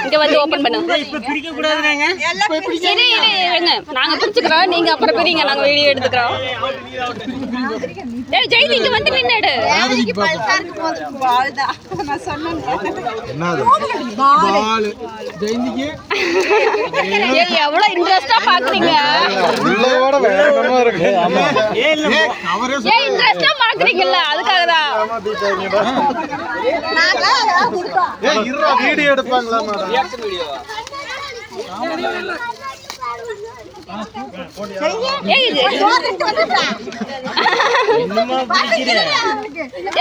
இங்க வந்து ஓபன் பண்ணு. இப்ப பிரிக்க கூடாதுங்க. நாங்க பிரிச்சுக்கிறோம், நீங்க அப்புறம் பிரிங்க, நாங்க வீடியோ எடுத்துக்கிறோம். ஏய் ஜெயந்தி இங்க வந்து நின்னுடு. பால் ஜெயந்திக்கு ஏய் எவ்வளவு இன்ட்ரஸ்டா பாக்குறீங்க. உள்ளோட வேகமா இருக்கு. ஆமா ஏய் இல்ல அவரே ஏய் இன்ட்ரஸ்டா பாக்குறீங்கல்ல அதுக்காக தான். ஏய் இருடா வீடியோ எடுப்பாங்களா மேடம்? ரியாக்ஷன் வீடியோவா?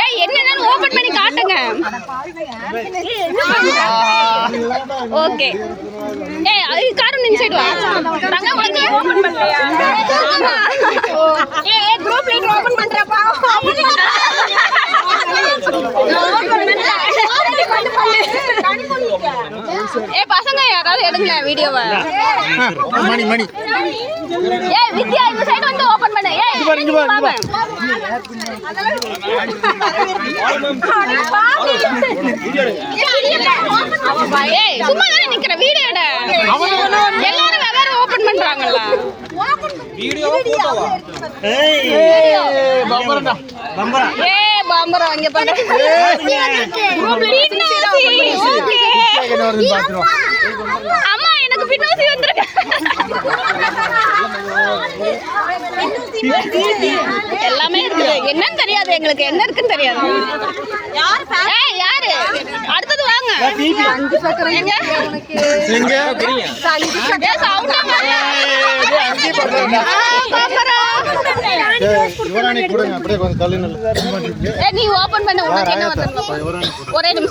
ஏய் என்னன்னு ஓபன் பண்ணி காட்டுங்க. ஓகே ஏய் அது காரணம் நீ சைடு வா. தங்க வந்து ஓபன் பண்ணலையா? ஏய் குரூப் லீடர் ஓபன் பண்றப்பா. ஏய் பசங்க யாராவது எடுங்க வீடியோவை. மணி மணி ஏய் வித்யா இந்த சைடு வந்து ஓபன் பண்ணு. ஏய் இங்க வா. ஏய் சும்மா தான நிக்கிற வீடியோ எடு. எல்லாரும் வேற ஓபன் பண்றாங்கல்ல. வீடியோவா போட்டோவா? ஏய் பம்பரடா பம்பரா. ஏய் பாம்பரா இங்க பாரு. அம்மா எனக்கு பின்னோசி வந்திருக்கு. எல்லாமே இருக்குது. என்னன்னு தெரியாது எங்களுக்கு, என்ன இருக்குன்னு தெரியாது. ஏய் யாரு அடுத்தது வாங்க. எங்க எங்க ஏய் சவுண்டா பாம்பரா. யுவராணி கொடுங்க அப்படியே கொஞ்சம் தள்ளி நில்லு. ஏய் நீ ஓபன் பண்ணு. உனக்கு என்ன வந்தது? ஒரே நிமிஷம்.